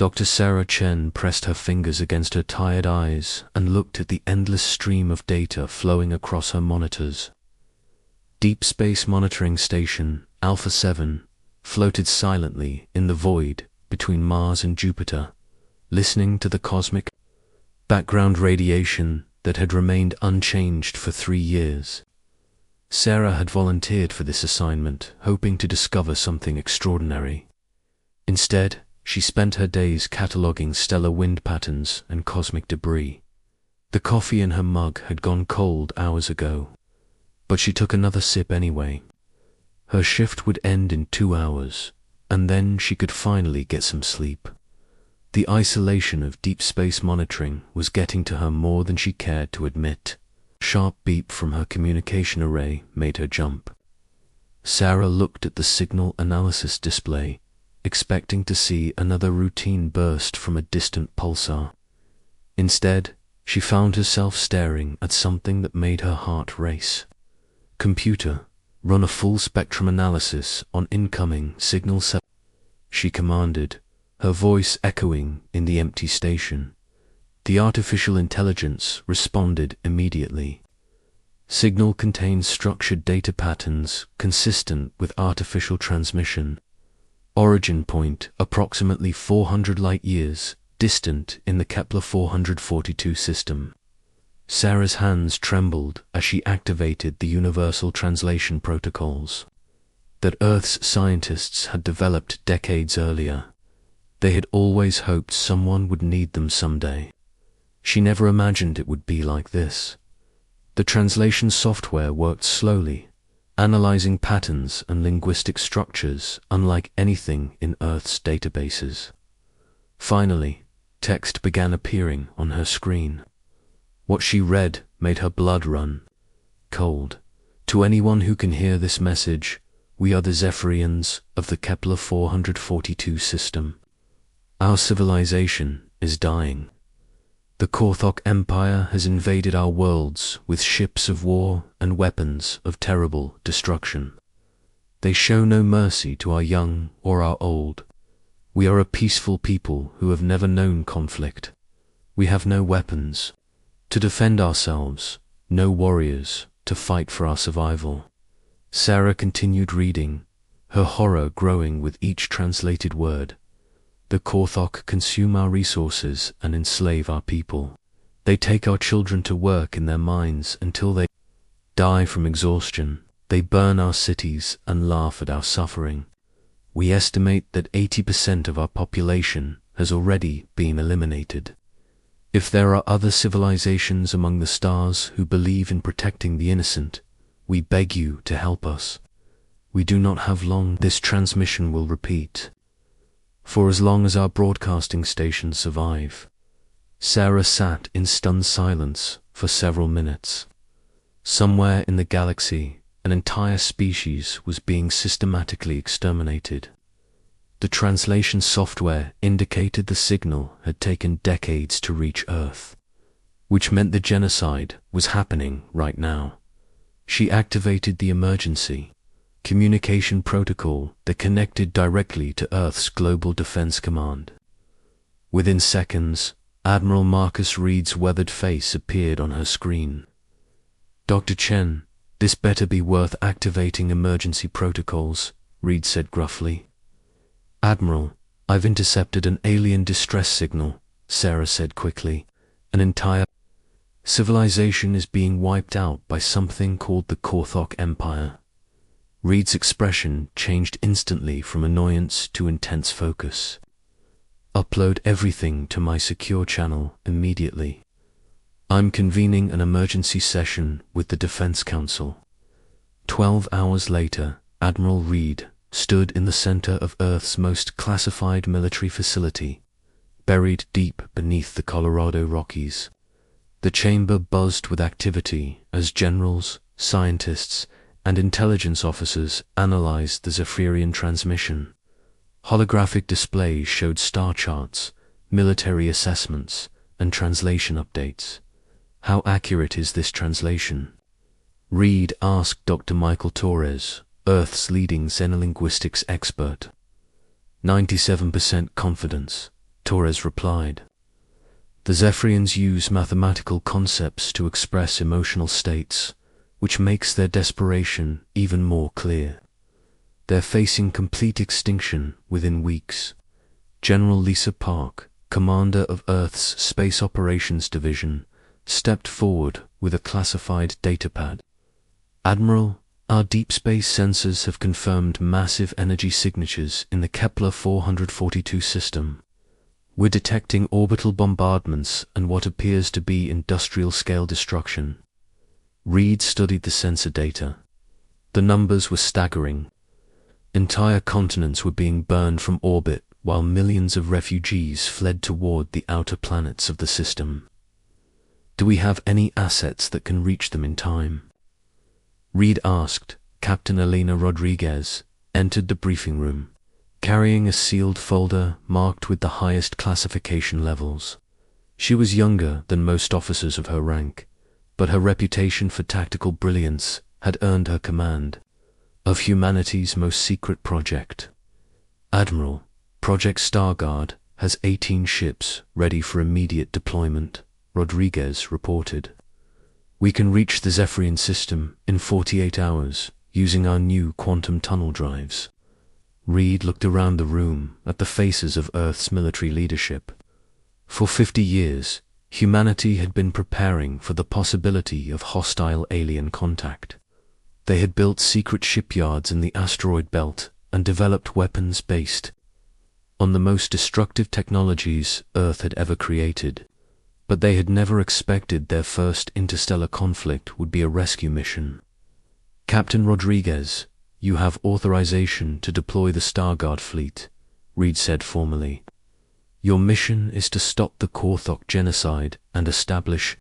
Dr. Sarah Chen pressed her fingers against her tired eyes and looked at the endless stream of data flowing across her monitors. Deep Space Monitoring Station Alpha 7 floated silently in the void between Mars and Jupiter, listening to the cosmic background radiation that had remained unchanged for 3 years. Sarah had volunteered for this assignment, hoping to discover something extraordinary. Instead, she spent her days cataloging stellar wind patterns and cosmic debris. The coffee in her mug had gone cold hours ago, but she took another sip anyway. Her shift would end in 2 hours, and then she could finally get some sleep. The isolation of deep space monitoring was getting to her more than she cared to admit. A sharp beep from her communication array made her jump. Sarah looked at the signal analysis display, expecting to see another routine burst from a distant pulsar. Instead, she found herself staring at something that made her heart race. "Computer, run a full spectrum analysis on incoming signal 7, she commanded, her voice echoing in the empty station. The artificial intelligence responded immediately. Signal contains structured data patterns consistent with artificial transmission. Origin point approximately 400 light-years distant in the Kepler 442 system. Sarah's hands trembled as she activated the universal translation protocols that Earth's scientists had developed decades earlier. They had always hoped someone would need them someday. She never imagined it would be like this. The translation software worked slowly, analyzing patterns and linguistic structures unlike anything in Earth's databases. Finally, text began appearing on her screen. What she read made her blood run cold. To anyone who can hear this message, we are the Zephyrians of the Kepler 442 system. Our civilization is dying. The Korthok Empire has invaded our worlds with ships of war and weapons of terrible destruction. They show no mercy to our young or our old. We are a peaceful people who have never known conflict. We have no weapons to defend ourselves, no warriors to fight for our survival." Sarah continued reading, her horror growing with each translated word. "The Korthok consume our resources and enslave our people. They take our children to work in their mines until they die from exhaustion. They burn our cities and laugh at our suffering. We estimate that 80% of our population has already been eliminated. If there are other civilizations among the stars who believe in protecting the innocent, we beg you to help us. We do not have long. This transmission will repeat for as long as our broadcasting stations survive." Sarah sat in stunned silence for several minutes. Somewhere in the galaxy, an entire species was being systematically exterminated. The translation software indicated the signal had taken decades to reach Earth, which meant the genocide was happening right now. She activated the emergency communication protocol that connected directly to Earth's Global Defense Command. Within seconds, Admiral Marcus Reed's weathered face appeared on her screen. "Dr. Chen, this better be worth activating emergency protocols," Reed said gruffly. "Admiral, I've intercepted an alien distress signal," Sarah said quickly. "An entire civilization is being wiped out by something called the Korthok Empire." Reed's expression changed instantly from annoyance to intense focus. "Upload everything to my secure channel immediately. I'm convening an emergency session with the Defense Council." 12 hours later, Admiral Reed stood in the center of Earth's most classified military facility, buried deep beneath the Colorado Rockies. The chamber buzzed with activity as generals, scientists, and intelligence officers analyzed the Zephyrian transmission. Holographic displays showed star charts, military assessments, and translation updates. "How accurate is this translation?" Reed asked Dr. Michael Torres, Earth's leading xenolinguistics expert. 97% confidence, Torres replied. The Zephyrians use mathematical concepts to express emotional states, which makes their desperation even more clear. They're facing complete extinction within weeks. General Lisa Park, commander of Earth's Space Operations Division, stepped forward with a classified datapad. Admiral, our deep space sensors have confirmed massive energy signatures in the Kepler 442 system. We're detecting orbital bombardments and what appears to be industrial-scale destruction. Reed studied the sensor data. The numbers were staggering. Entire continents were being burned from orbit, while millions of refugees fled toward the outer planets of the system. Do we have any assets that can reach them in time? Reed asked. Captain Elena Rodriguez entered the briefing room, carrying a sealed folder marked with the highest classification levels. She was younger than most officers of her rank, but her reputation for tactical brilliance had earned her command of humanity's most secret project. Admiral, Project Starguard has 18 ships ready for immediate deployment, Rodriguez reported. We can reach the Zephyrian system in 48 hours using our new quantum tunnel drives. Reed looked around the room at the faces of Earth's military leadership. For 50 years, humanity had been preparing for the possibility of hostile alien contact. They had built secret shipyards in the asteroid belt and developed weapons based on the most destructive technologies Earth had ever created. But they had never expected their first interstellar conflict would be a rescue mission. Captain Rodriguez, you have authorization to deploy the Starguard fleet, Reed said formally. Your mission is to stop the Korthok genocide and establish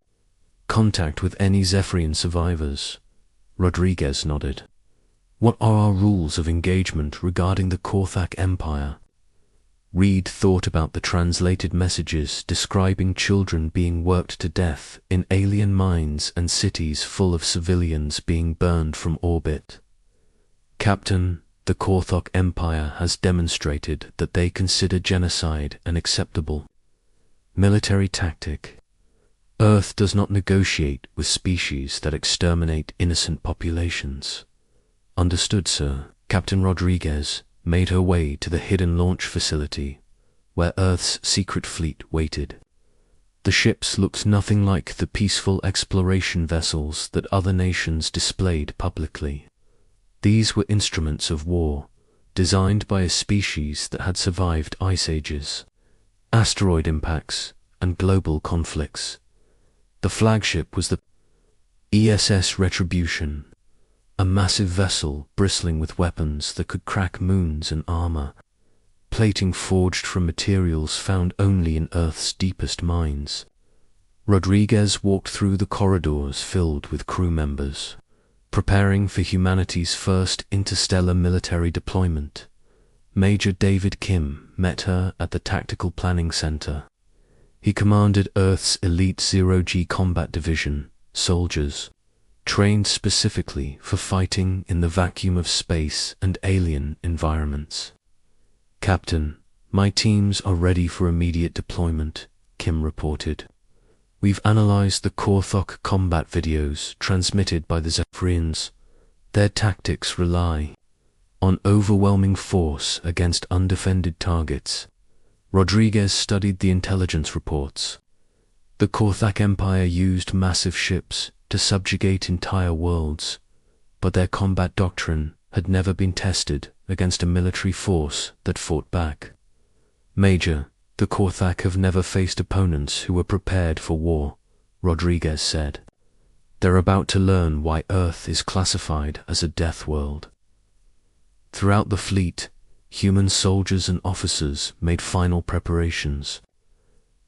contact with any Zephyrian survivors. Rodriguez nodded. What are our rules of engagement regarding the Korthak Empire? Reed thought about the translated messages describing children being worked to death in alien mines and cities full of civilians being burned from orbit. Captain, the Korthok Empire has demonstrated that they consider genocide an acceptable military tactic. Earth does not negotiate with species that exterminate innocent populations. Understood, sir. Captain Rodriguez made her way to the hidden launch facility, where Earth's secret fleet waited. The ships looked nothing like the peaceful exploration vessels that other nations displayed publicly. These were instruments of war, designed by a species that had survived ice ages, asteroid impacts, and global conflicts. The flagship was the ESS Retribution, a massive vessel bristling with weapons that could crack moons and armor, plating forged from materials found only in Earth's deepest mines. Rodriguez walked through the corridors filled with crew members, preparing for humanity's first interstellar military deployment. Major David Kim met her at the Tactical Planning Center. He commanded Earth's elite Zero-G Combat Division, soldiers, trained specifically for fighting in the vacuum of space and alien environments. Captain, my teams are ready for immediate deployment, Kim reported. We've analyzed the Korthok combat videos transmitted by the Zephyrians. Their tactics rely on overwhelming force against undefended targets. Rodriguez studied the intelligence reports. The Korthak Empire used massive ships to subjugate entire worlds, but their combat doctrine had never been tested against a military force that fought back. Major, the Korthak have never faced opponents who were prepared for war, Rodriguez said. They're about to learn why Earth is classified as a death world. Throughout the fleet, human soldiers and officers made final preparations.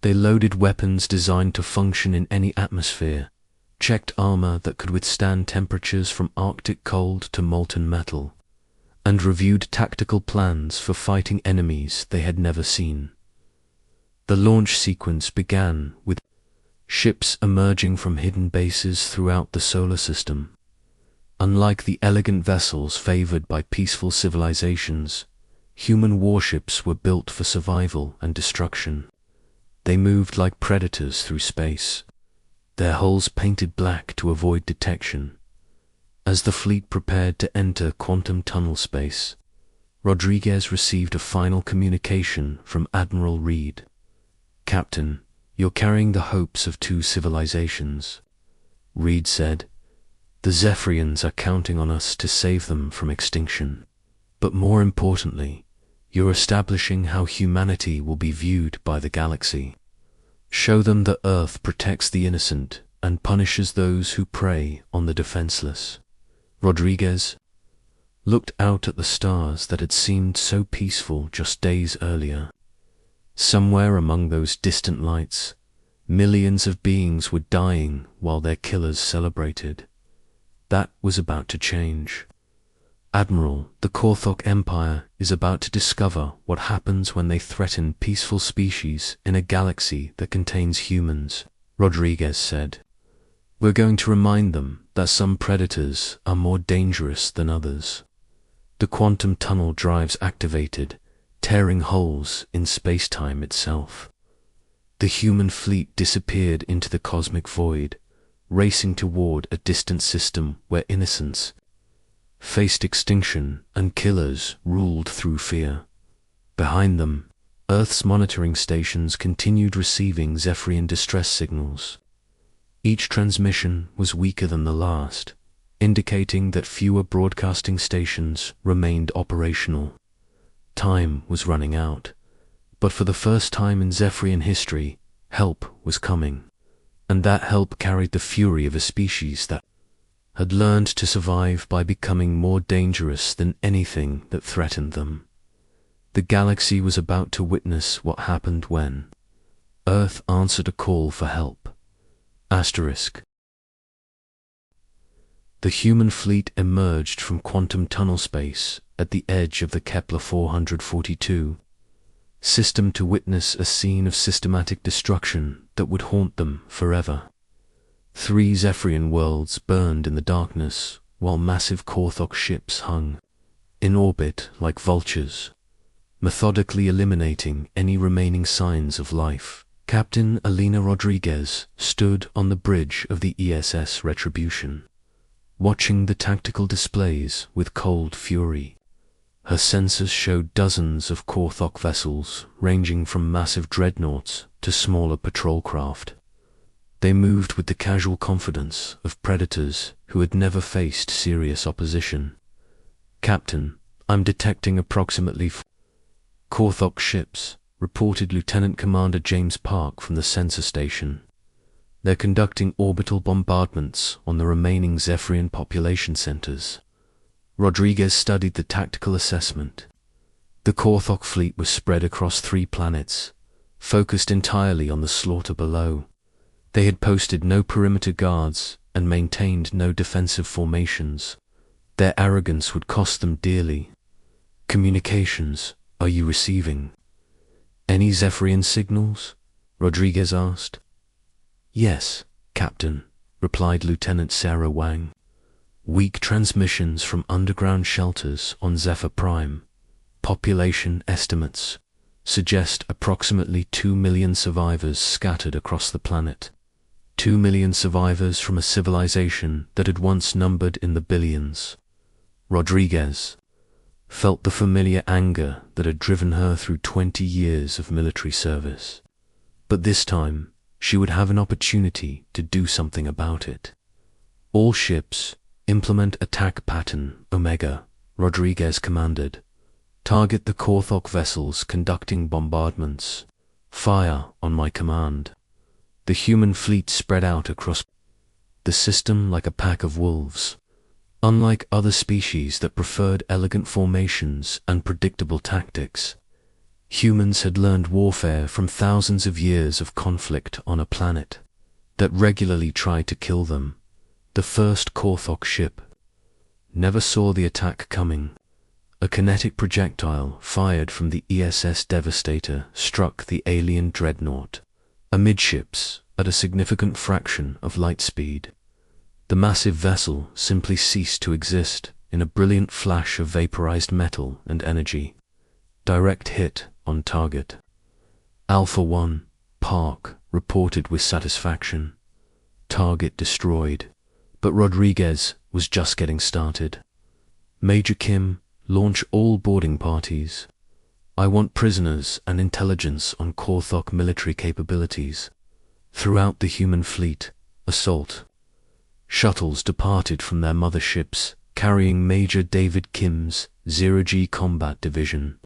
They loaded weapons designed to function in any atmosphere, checked armor that could withstand temperatures from Arctic cold to molten metal, and reviewed tactical plans for fighting enemies they had never seen. The launch sequence began with ships emerging from hidden bases throughout the solar system. Unlike the elegant vessels favored by peaceful civilizations, human warships were built for survival and destruction. They moved like predators through space, their hulls painted black to avoid detection. As the fleet prepared to enter quantum tunnel space, Rodriguez received a final communication from Admiral Reed. "Captain, you're carrying the hopes of two civilizations," Reed said. "The Zephyrians are counting on us to save them from extinction. But more importantly, you're establishing how humanity will be viewed by the galaxy. Show them that Earth protects the innocent and punishes those who prey on the defenseless." Rodriguez looked out at the stars that had seemed so peaceful just days earlier. Somewhere among those distant lights, millions of beings were dying while their killers celebrated. That was about to change. "Admiral, the Korthok Empire is about to discover what happens when they threaten peaceful species in a galaxy that contains humans," Rodriguez said. "We're going to remind them that some predators are more dangerous than others." The quantum tunnel drives activated, tearing holes in space-time itself. The human fleet disappeared into the cosmic void, racing toward a distant system where innocence faced extinction and killers ruled through fear. Behind them, Earth's monitoring stations continued receiving Zephyrian distress signals. Each transmission was weaker than the last, indicating that fewer broadcasting stations remained operational. Time was running out, but for the first time in Zephyrian history, help was coming, and that help carried the fury of a species that had learned to survive by becoming more dangerous than anything that threatened them. The galaxy was about to witness what happened when Earth answered a call for help. Asterisk. The human fleet emerged from quantum tunnel space at the edge of the Kepler 442 system to witness a scene of systematic destruction that would haunt them forever. 3 Zephyrian worlds burned in the darkness, while massive Korthok ships hung in orbit like vultures, methodically eliminating any remaining signs of life. Captain Alina Rodriguez stood on the bridge of the ESS Retribution, watching the tactical displays with cold fury. Her sensors showed dozens of Korthok vessels, ranging from massive dreadnoughts to smaller patrol craft. They moved with the casual confidence of predators who had never faced serious opposition. "Captain, I'm detecting approximately 4 Korthok ships," reported Lieutenant Commander James Park from the sensor station. "They're conducting orbital bombardments on the remaining Zephyrian population centers." Rodriguez studied the tactical assessment. The Korthok fleet was spread across 3 planets, focused entirely on the slaughter below. They had posted no perimeter guards and maintained no defensive formations. Their arrogance would cost them dearly. "Communications, are you receiving any Zephyrian signals?" Rodriguez asked. "Yes, Captain," replied Lieutenant Sarah Wang. "Weak transmissions from underground shelters on Zephyr Prime. Population estimates suggest approximately 2 million survivors scattered across the planet. 2 million survivors from a civilization that had once numbered in the billions." Rodriguez felt the familiar anger that had driven her through 20 years of military service. But this time, she would have an opportunity to do something about it. "All ships, implement attack pattern Omega," Rodriguez commanded. "Target the Korthok vessels conducting bombardments. Fire on my command." The human fleet spread out across the system like a pack of wolves. Unlike other species that preferred elegant formations and predictable tactics, humans had learned warfare from thousands of years of conflict on a planet that regularly tried to kill them. The first Korthok ship never saw the attack coming. A kinetic projectile fired from the ESS Devastator struck the alien dreadnought amidships at a significant fraction of light speed. The massive vessel simply ceased to exist in a brilliant flash of vaporized metal and energy. Direct hit on target. Alpha 1, Park reported with satisfaction. Target destroyed. But Rodriguez was just getting started. Major Kim, launch all boarding parties. I want prisoners and intelligence on Korthok military capabilities. Throughout the human fleet, assault. Shuttles departed from their motherships, carrying Major David Kim's 0G Combat Division.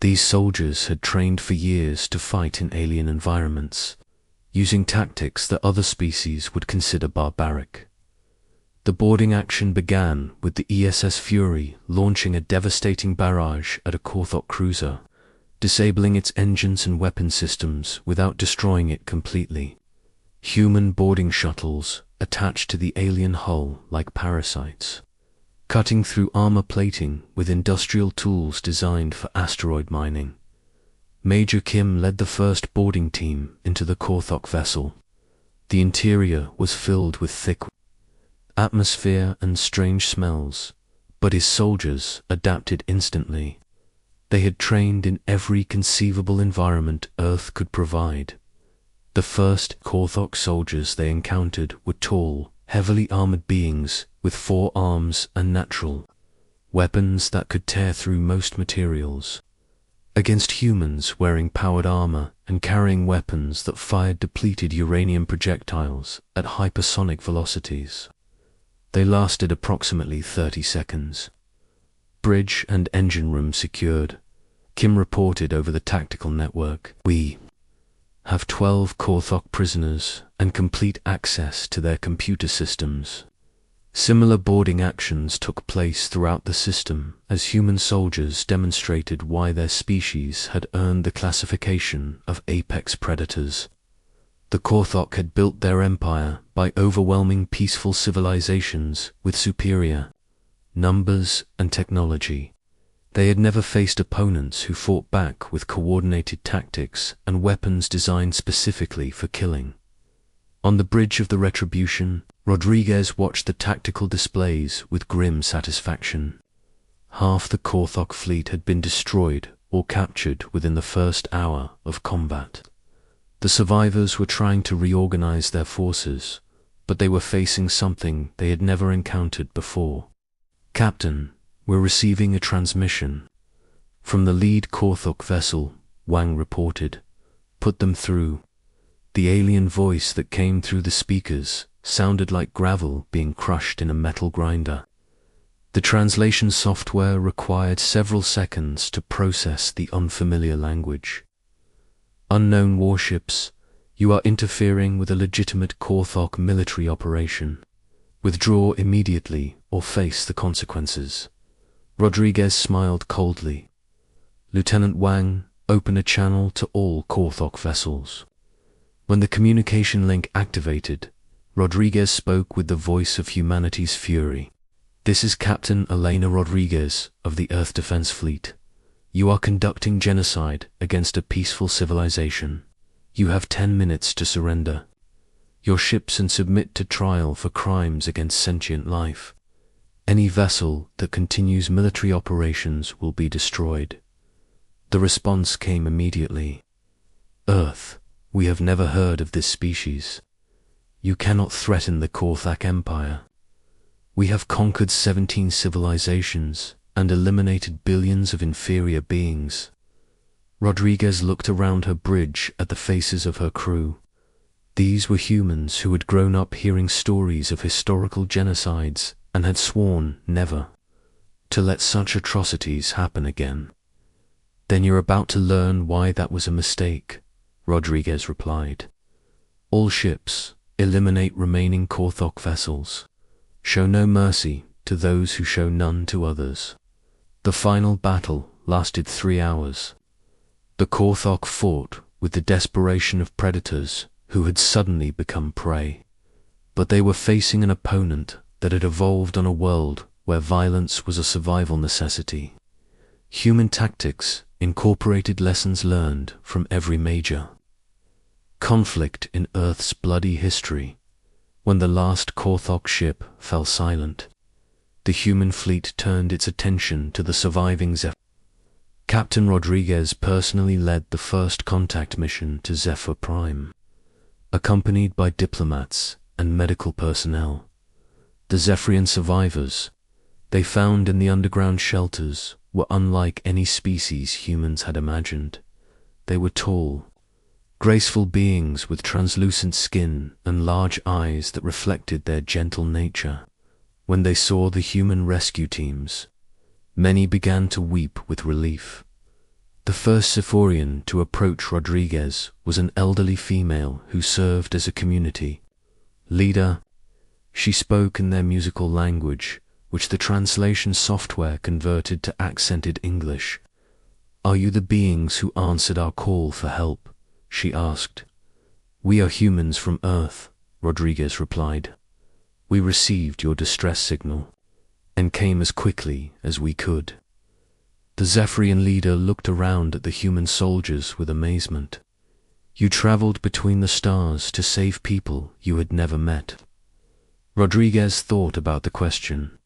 These soldiers had trained for years to fight in alien environments, using tactics that other species would consider barbaric. The boarding action began with the ESS Fury launching a devastating barrage at a Korthok cruiser, disabling its engines and weapon systems without destroying it completely. Human boarding shuttles attached to the alien hull like parasites, cutting through armor plating with industrial tools designed for asteroid mining. Major Kim led the first boarding team into the Korthok vessel. The interior was filled with thick atmosphere and strange smells, but his soldiers adapted instantly. They had trained in every conceivable environment Earth could provide. The first Korthok soldiers they encountered were tall, heavily armored beings with 4 arms and natural weapons that could tear through most materials. Against humans wearing powered armor and carrying weapons that fired depleted uranium projectiles at hypersonic velocities. They lasted approximately 30 seconds. Bridge and engine room secured. Kim reported over the tactical network. We have 12 Korthok prisoners and complete access to their computer systems. Similar boarding actions took place throughout the system as human soldiers demonstrated why their species had earned the classification of apex predators. The Korthok had built their empire by overwhelming peaceful civilizations with superior numbers and technology. They had never faced opponents who fought back with coordinated tactics and weapons designed specifically for killing. On the bridge of the Retribution, Rodriguez watched the tactical displays with grim satisfaction. Half the Korthok fleet had been destroyed or captured within the first hour of combat. The survivors were trying to reorganize their forces, but they were facing something they had never encountered before. Captain, we're receiving a transmission. From the lead Korthok vessel, Wang reported. Put them through. The alien voice that came through the speakers sounded like gravel being crushed in a metal grinder. The translation software required several seconds to process the unfamiliar language. Unknown warships, you are interfering with a legitimate Korthok military operation. Withdraw immediately or face the consequences. Rodriguez smiled coldly. Lieutenant Wang, open a channel to all Korthok vessels. When the communication link activated, Rodriguez spoke with the voice of humanity's fury. This is Captain Elena Rodriguez of the Earth Defense Fleet. You are conducting genocide against a peaceful civilization. You have 10 minutes to surrender your ships and submit to trial for crimes against sentient life. Any vessel that continues military operations will be destroyed. The response came immediately. Earth, we have never heard of this species. You cannot threaten the Korthok Empire. We have conquered 17 civilizations and eliminated billions of inferior beings. Rodriguez looked around her bridge at the faces of her crew. These were humans who had grown up hearing stories of historical genocides and had sworn never to let such atrocities happen again. Then you're about to learn why that was a mistake, Rodriguez replied. All ships, eliminate remaining Korthok vessels. Show no mercy to those who show none to others. The final battle lasted 3 hours. The Korthok fought with the desperation of predators who had suddenly become prey. But they were facing an opponent that had evolved on a world where violence was a survival necessity. Human tactics incorporated lessons learned from every major conflict in Earth's bloody history. When the last Korthok ship fell silent, the human fleet turned its attention to the surviving Captain Rodriguez personally led the first contact mission to Zephyr Prime, accompanied by diplomats and medical personnel. The Zephyrian survivors they found in the underground shelters were unlike any species humans had imagined. They were tall, graceful beings with translucent skin and large eyes that reflected their gentle nature. When they saw the human rescue teams, many began to weep with relief. The first Zephyrian to approach Rodriguez was an elderly female who served as a community leader. She spoke in their musical language, which the translation software converted to accented English. "Are you the beings who answered our call for help?" she asked. "We are humans from Earth," Rodriguez replied. "We received your distress signal and came as quickly as we could." The Zephyrian leader looked around at the human soldiers with amazement. "You traveled between the stars to save people you had never met." Rodriguez thought about the question.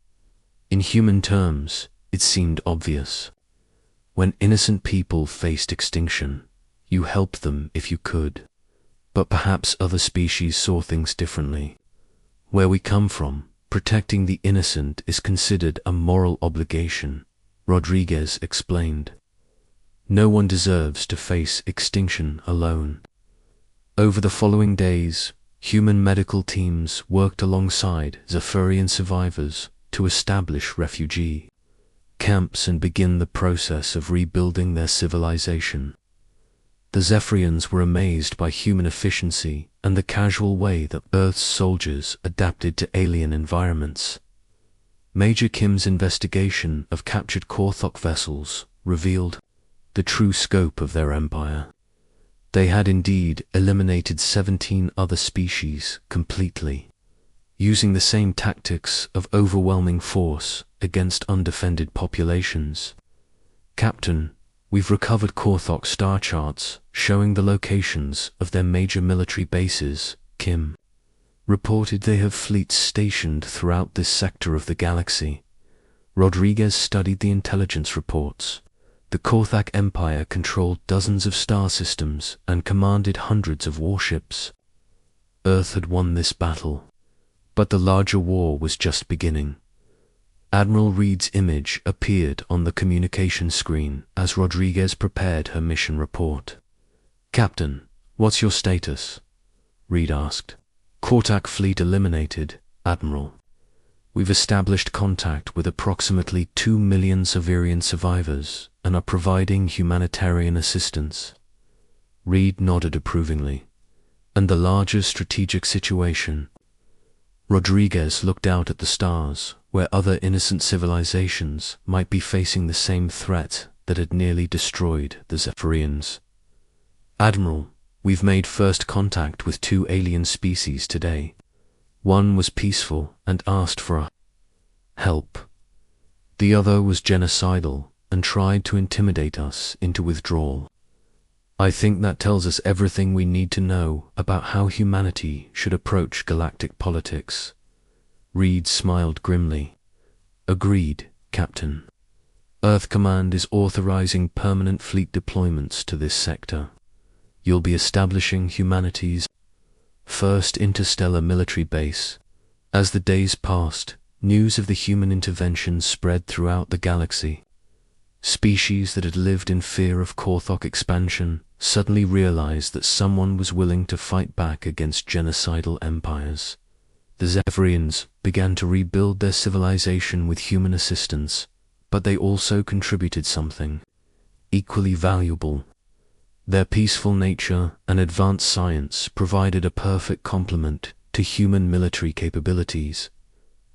In human terms, it seemed obvious. When innocent people faced extinction, you helped them if you could. But perhaps other species saw things differently. Where we come from, protecting the innocent is considered a moral obligation, Rodriguez explained. No one deserves to face extinction alone. Over the following days, human medical teams worked alongside Zephyrian survivors to establish refugee camps and begin the process of rebuilding their civilization. The Zephyrians were amazed by human efficiency and the casual way that Earth's soldiers adapted to alien environments. Major Kim's investigation of captured Korthok vessels revealed the true scope of their empire. They had indeed eliminated 17 other species completely, using the same tactics of overwhelming force against undefended populations. "Captain, we've recovered Korthok star charts showing the locations of their major military bases," Kim reported. "They have fleets stationed throughout this sector of the galaxy." Rodriguez studied the intelligence reports. The Korthak Empire controlled dozens of star systems and commanded hundreds of warships. Earth had won this battle, but the larger war was just beginning. Admiral Reed's image appeared on the communication screen as Rodriguez prepared her mission report. "Captain, what's your status?" Reed asked. "Korthak fleet eliminated, Admiral. We've established contact with approximately 2 million Zephyrian survivors and are providing humanitarian assistance." Reed nodded approvingly. "And the larger strategic situation?" Rodriguez looked out at the stars, where other innocent civilizations might be facing the same threat that had nearly destroyed the Zephyrians. "Admiral, we've made first contact with 2 alien species today. One was peaceful and asked for help. The other was genocidal and tried to intimidate us into withdrawal. I think that tells us everything we need to know about how humanity should approach galactic politics." Reed smiled grimly. "Agreed, Captain. Earth Command is authorizing permanent fleet deployments to this sector. You'll be establishing humanity's first interstellar military base." As the days passed, news of the human intervention spread throughout the galaxy. Species that had lived in fear of Korthok expansion suddenly realized that someone was willing to fight back against genocidal empires. The Zephyrians began to rebuild their civilization with human assistance, but they also contributed something equally valuable. Their peaceful nature and advanced science provided a perfect complement to human military capabilities.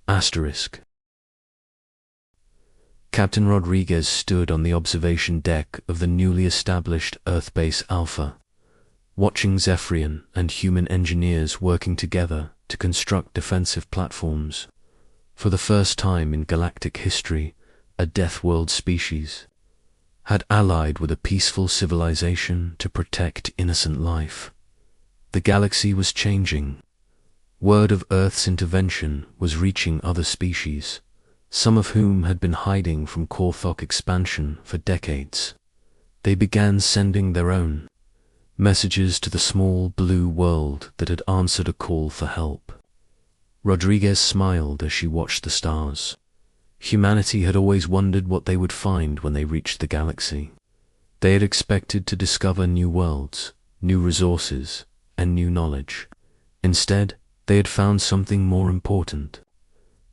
Asterisk. Captain Rodriguez stood on the observation deck of the newly established Earth Base Alpha, watching Zephyrian and human engineers working together to construct defensive platforms. For the first time in galactic history, a Deathworld species had allied with a peaceful civilization to protect innocent life. The galaxy was changing. Word of Earth's intervention was reaching other species, some of whom had been hiding from Korthok expansion for decades. They began sending their own messages to the small blue world that had answered a call for help. Rodriguez smiled as she watched the stars. Humanity had always wondered what they would find when they reached the galaxy. They had expected to discover new worlds, new resources, and new knowledge. Instead, they had found something more important.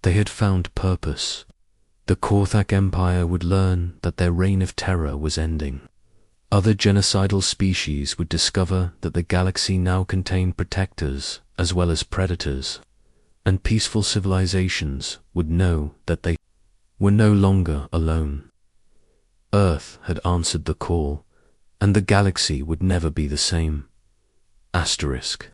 They had found purpose. The Korthak Empire would learn that their reign of terror was ending. Other genocidal species would discover that the galaxy now contained protectors as well as predators, and peaceful civilizations would know that they were no longer alone. Earth had answered the call, and the galaxy would never be the same. Asterisk.